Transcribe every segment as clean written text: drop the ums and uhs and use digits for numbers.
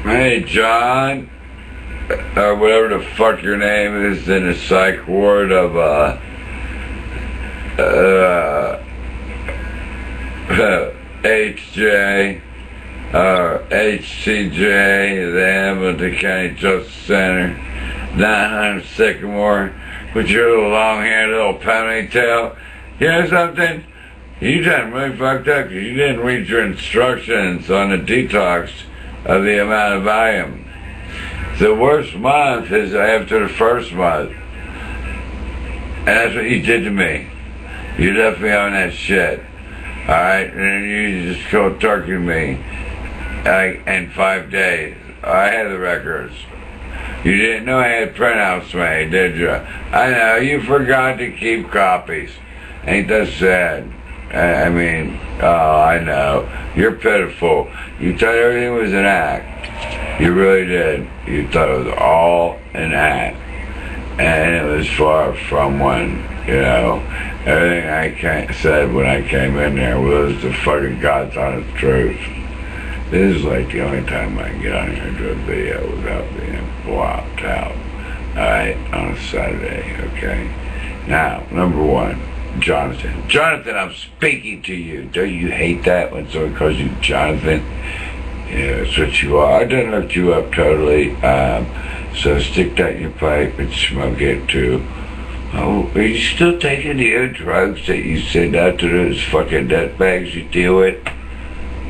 Hey, John, or whatever the fuck your name is in the psych ward of, HJ, or HCJ, the Hamilton County Justice Center, 900 Sycamore, with your little long-haired little ponytail. You know something? You done really fucked up because you didn't read your instructions on the detox of the amount of volume. The worst month is after the first month. And that's what you did to me. You left me on that shit. Alright? And then you just cold turkey me. In 5 days. I had the records. You didn't know I had printouts made, did you? I know, you forgot to keep copies. Ain't that sad? I mean, oh, I know. You're pitiful. You thought everything was an act. You really did. You thought it was all an act. And it was far from one, you know. Everything I said when I came in there was the fucking God's honest truth. This is like the only time I can get on here and do a video without being blocked out. Alright, on a Saturday, okay? Now, number one. Jonathan. Jonathan, I'm speaking to you. Don't you hate that when someone calls you Jonathan? Yeah, that's what you are. I done looked you up totally. So stick that in your pipe and smoke it too. Oh, are you still taking the other drugs that you send out to those fucking nutbags you deal with?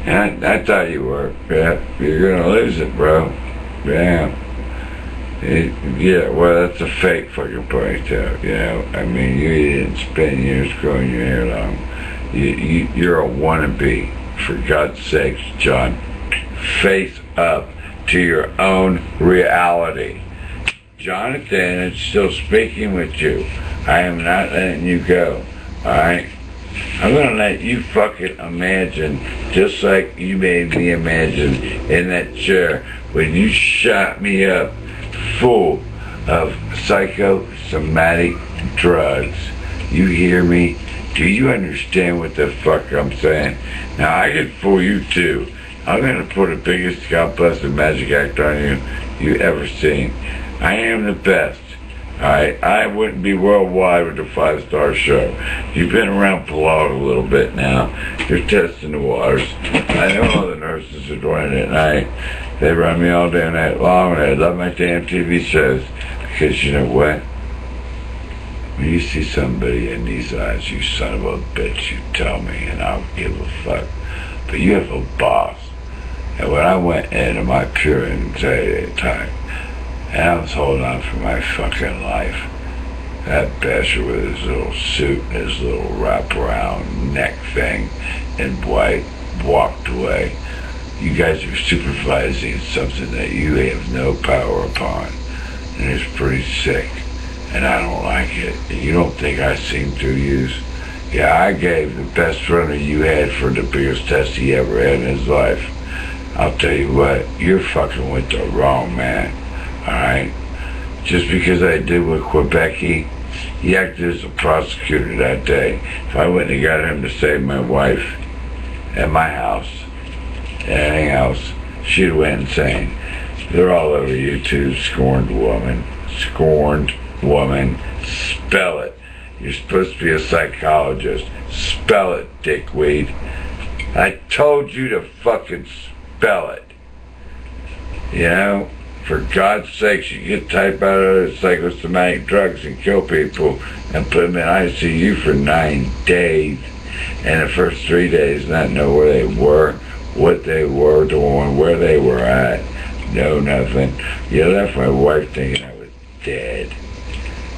Yeah, I thought you were. Yeah, you're gonna lose it, bro. Yeah. Yeah, well, that's a fake fucking ponytail, you know. I mean, you didn't spend years growing your hair long. You're a wannabe. For God's sakes, John, face up to your own reality. Jonathan is still speaking with you. I am not letting you go, alright? I'm gonna let you fucking imagine, just like you made me imagine in that chair when you shot me up full of psychosomatic drugs. You hear me? Do you understand what the fuck I'm saying? Now I can fool you too. I'm gonna put the biggest scalp busting magic act on you ever seen. I am the best. Alright, I wouldn't be worldwide with the 5-star show. You've been around Pilar a little bit now. You're testing the waters. I know all the nurses are doing it at night. They run me all day night long, and I love my damn TV shows. Because you know what? When you see somebody in these eyes, you son of a bitch, you tell me, and I'll give a fuck. But you have a boss. And when I went into my pure anxiety time, and I was holding on for my fucking life, that bastard with his little suit and his little wraparound neck thing in white walked away. You guys are supervising something that you have no power upon, and it's pretty sick, and I don't like it. And you don't think I seen through you? Yeah, I gave the best runner you had for the biggest test he ever had in his life. I'll tell you what, you're fucking with the wrong man, alright? Just because I did with Quebecy, he acted as a prosecutor that day. If I wouldn't have got him to save my wife at my house, anything else, she'd went insane. They're all over YouTube, scorned woman. Scorned woman. Spell it. You're supposed to be a psychologist. Spell it, dickweed. I told you to fucking spell it. You know? For God's sakes, you get type out of psychosomatic drugs and kill people and put them in ICU for 9 days. And the first 3 days not know where they were, what they were doing, where they were at. No, nothing. You left my wife thinking I was dead.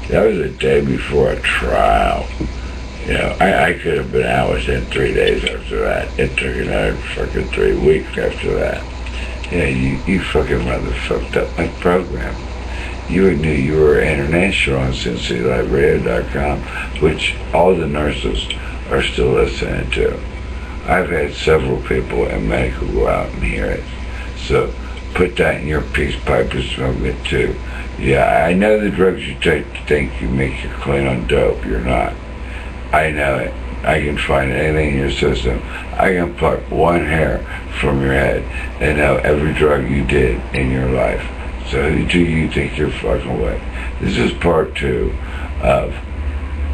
That was the day before a trial. You know, I could have been out within 3 days after that. It took another fucking 3 weeks after that. Yeah, you fucking mother fucked up my program. You knew you were international on CincyLiveRadio.com, which all the nurses are still listening to. I've had several people in medical go out and hear it. So put that in your peace pipe and smoke it too. Yeah, I know the drugs you take to think you make you clean on dope. You're not. I know it. I can find anything in your system. I can pluck one hair from your head and know every drug you did in your life. So who do you think you're fucking with? This is part 2 of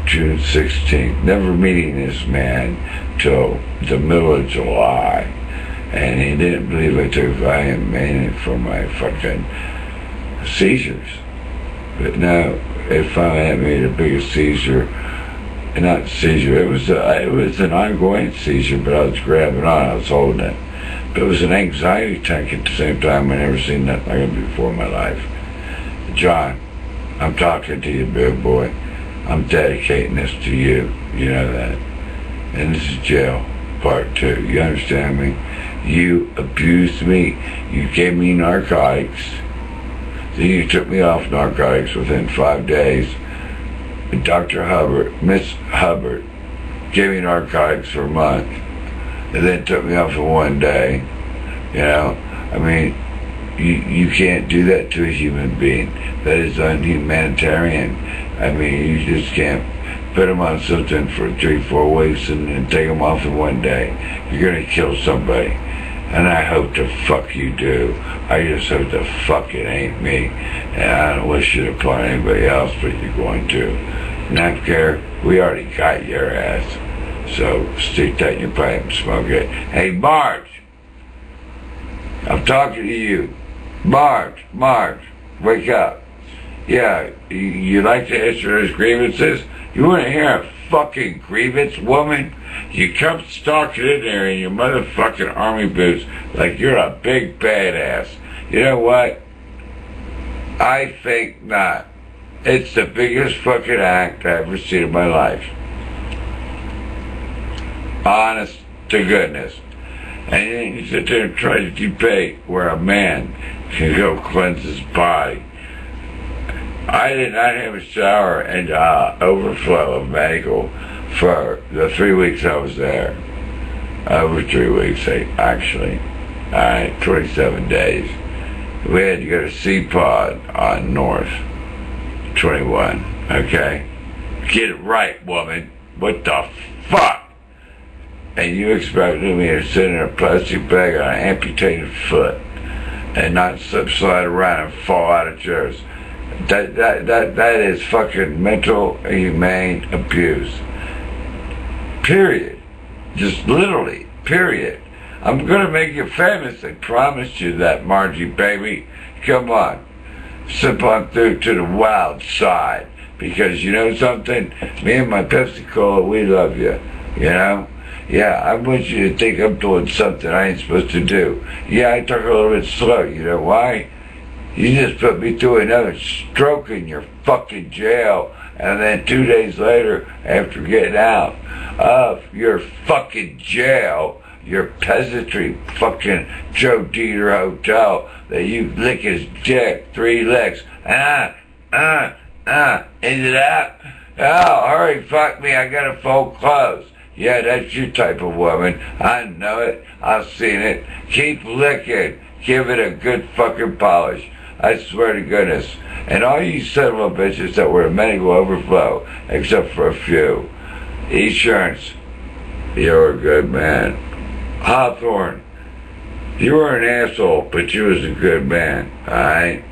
June 16th. Never meeting this man till the middle of July. And he didn't believe I took Valium for my fucking seizures. But now, it finally had me the biggest seizure. Not seizure, it was an ongoing seizure, but I was grabbing on, I was holding it. But it was an anxiety attack at the same time. I never seen nothing like it before in my life. John, I'm talking to you, big boy. I'm dedicating this to you. You know that. And this is jail, part 2. You understand me? You abused me. You gave me narcotics. Then you took me off narcotics within 5 days. Dr. Hubbard, Miss Hubbard, gave me narcotics for a month, and then took me off in 1 day. You know, I mean, you can't do that to a human being. That is unhumanitarian. I mean, you just can't put them on something for 3-4 weeks and then take them off in 1 day. You're gonna kill somebody. And I hope the fuck you do. I just hope the fuck it ain't me. And I don't wish it upon anybody else, but you're going to. Not care, we already got your ass. So stick that in your pipe and smoke it. Hey, Marge! I'm talking to you. Marge, wake up. Yeah, you like to answer those grievances? You want to hear a fucking grievance, woman? You come stalking in there in your motherfucking army boots like you're a big badass. You know what? I think not. It's the biggest fucking act I've ever seen in my life. Honest to goodness. And then you sit there and try to debate where a man can go cleanse his body. I did not have a shower and overflow of medical for the 3 weeks I was there. Over 3 weeks, actually. 27 days. We had to go to C-Pod on North 21, okay? Get it right, woman. What the fuck? And you expected me to sit in a plastic bag on an amputated foot and not slide around and fall out of chairs. That is fucking mental humane abuse. Period. Just literally, period. I'm gonna make you famous, I promised you that, Margie, baby. Come on. Sip on through to the wild side. Because you know something? Me and my Pepsi Cola, we love you. You know? Yeah, I want you to think I'm doing something I ain't supposed to do. Yeah, I talk a little bit slow. You know why? You just put me through another stroke in your fucking jail, and then 2 days later, after getting out of your fucking jail, your peasantry fucking Joe Dieter hotel, that you lick his dick 3 licks. Is it out? Oh, hurry, fuck me, I gotta fold clothes. Yeah, that's your type of woman. I know it. I've seen it. Keep licking. Give it a good fucking polish. I swear to goodness. And all you son of a bitches that were in medical overflow, except for a few. Insurance. You're a good man. Hawthorne. You were an asshole, but you was a good man. Alright?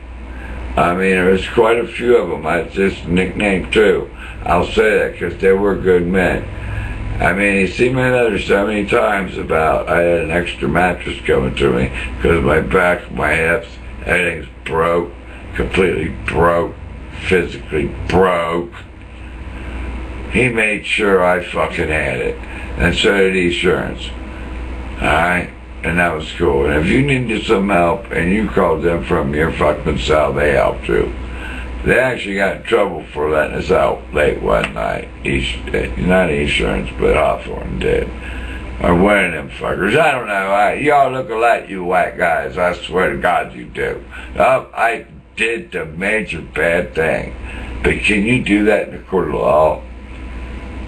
I mean, there was quite a few of them. That's just nicknamed too. I'll say that because they were good men. I mean, he seen my letter so many times about I had an extra mattress coming to me because my back, my hips, everything's broke, completely broke, physically broke. He made sure I fucking had it, and so did insurance. Alright? And that was cool. And if you needed some help and you called them from your fucking cell, they helped too. They actually got in trouble for letting us out late one night. Not insurance, but Hawthorne did. Or one of them fuckers. I don't know. Y'all look alike, you white guys. I swear to God you do. I did the major bad thing. But can you do that in a court of law?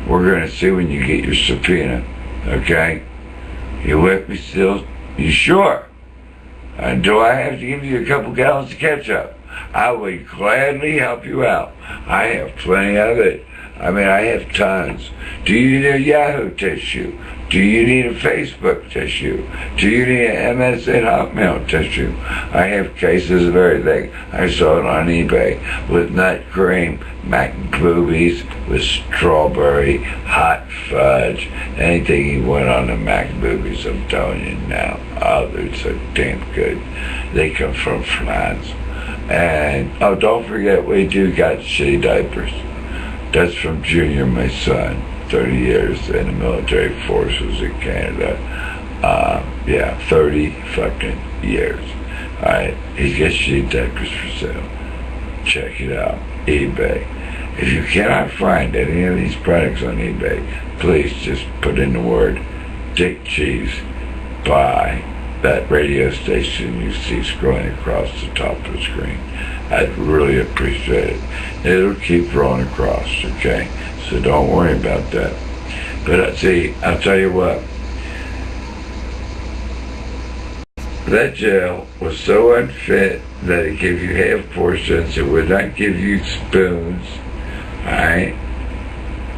We're going to see when you get your subpoena. Okay? You with me still? You sure? And do I have to give you a couple gallons of ketchup? I would gladly help you out. I have plenty of it. I mean, I have tons. Do you need a Yahoo tissue? Do you need a Facebook tissue? Do you need an MSN Hotmail tissue? I have cases of everything. I saw it on eBay with nut cream, mac boobies, with strawberry, hot fudge, anything you want on the mac boobies, I'm telling you now. Oh, they're so damn good. They come from France. And, oh, don't forget, we do got shitty diapers. That's from Junior, my son. 30 years in the military forces in Canada. Yeah, 30 fucking years. Alright, he gets shitty diapers for sale. Check it out. eBay. If you cannot find any of these products on eBay, please just put in the word Dick Cheese by that radio station you see scrolling across the top of the screen. I'd really appreciate it. It'll keep rolling across, okay? So don't worry about that. But see, I'll tell you what. That gel was so unfit that it gave you half portions. It would not give you spoons. Alright?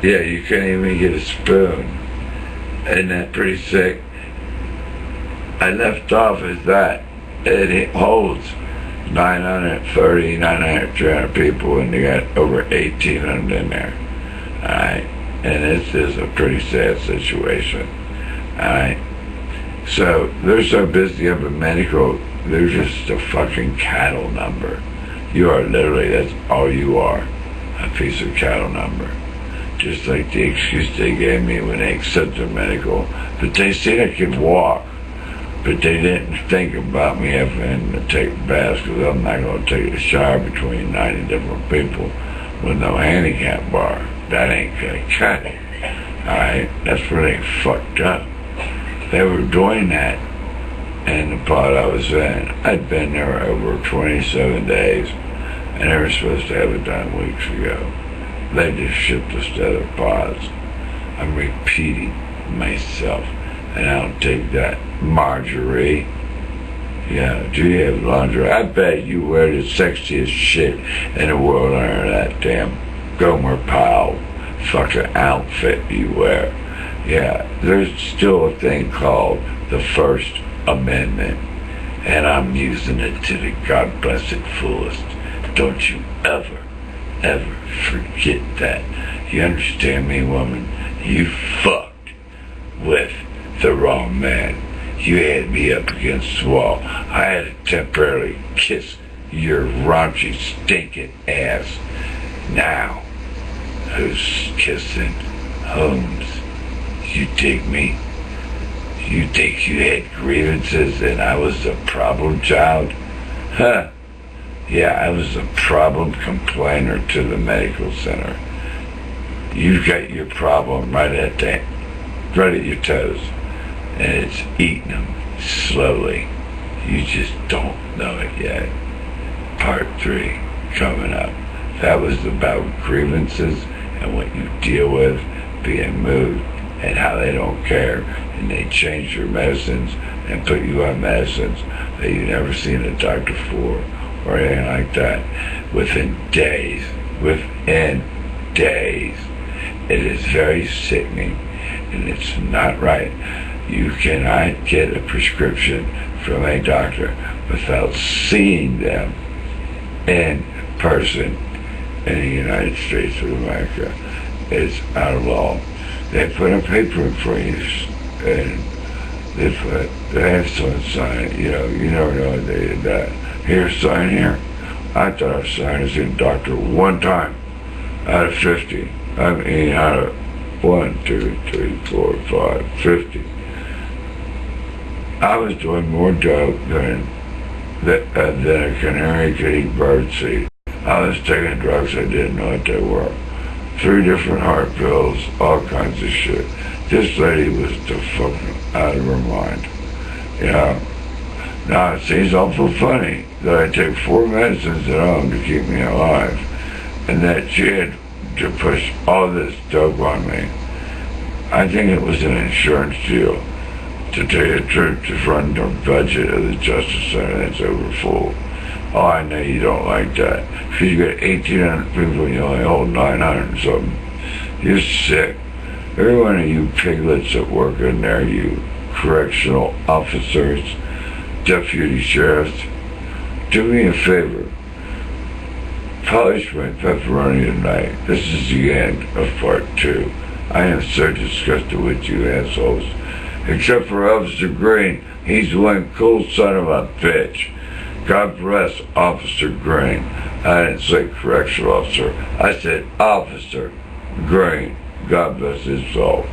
Yeah, you couldn't even get a spoon. Isn't that pretty sick? I left off as that. It holds 930, 900, 300 people, and they got over 1,800 in there. Alright, and this is a pretty sad situation. Alright, so they're so busy up in medical, they're just a fucking cattle number. You are literally, that's all you are, a piece of cattle number. Just like the excuse they gave me when they accepted medical, but they said I could walk, but they didn't think about me having to take baths, because I'm not going to take a shower between 90 different people with no handicap bar. That ain't gonna cut it. Alright? That's where they fucked up. They were doing that in the pod I was in. I'd been there over 27 days, and they were supposed to have it done weeks ago. They just shipped us to other pods. I'm repeating myself, and I don't take that. Marjorie. Yeah, do you have lingerie? I bet you wear the sexiest shit in the world under that damn Gomer Pyle fucking outfit you wear. Yeah, there's still a thing called the First Amendment, and I'm using it to the God blessed fullest. Don't you ever forget that. You understand me, woman? You fucked with the wrong man. You had me up against the wall. I had to temporarily kiss your raunchy, stinking ass. Now, who's kissing Holmes? You dig me? You think you had grievances and I was the problem child? Huh? Yeah, I was the problem complainer to the medical center. You've got your problem right at your toes, and it's eating them slowly. You just don't know it yet. Part 3 coming up. That was about grievances and what you deal with being moved and how they don't care, and they change your medicines and put you on medicines that you never seen a doctor for or anything like that. Within days. It is very sickening, and it's not right. You cannot get a prescription from a doctor without seeing them in person in the United States of America. It's out of law. They put a paper in front of you, and they have someone sign it. You never know what they did that. Here, sign here. I thought I signed as a doctor one time out of 50. I mean, out of 1, 2, 3, 4, 5, 50. I was doing more dope than a canary could eat birdseed. I was taking drugs I didn't know what they were. 3 different heart pills, all kinds of shit. This lady was the fucking out of her mind. Yeah. Now it seems awful funny that I take 4 medicines at home to keep me alive, and that she had to push all this dope on me. I think it was an insurance deal. To tell you the truth, to run the budget of the Justice Center that's over full. Oh, I know you don't like that. Because you got 1,800 people and you only hold 900 and something. You're sick. Every one of you piglets that work in there, you correctional officers, deputy sheriffs, do me a favor. Polish my pepperoni tonight. This is the end of part 2. I am so disgusted with you assholes. Except for Officer Green. He's one cool son of a bitch. God bless Officer Green. I didn't say correctional officer. I said Officer Green. God bless his soul.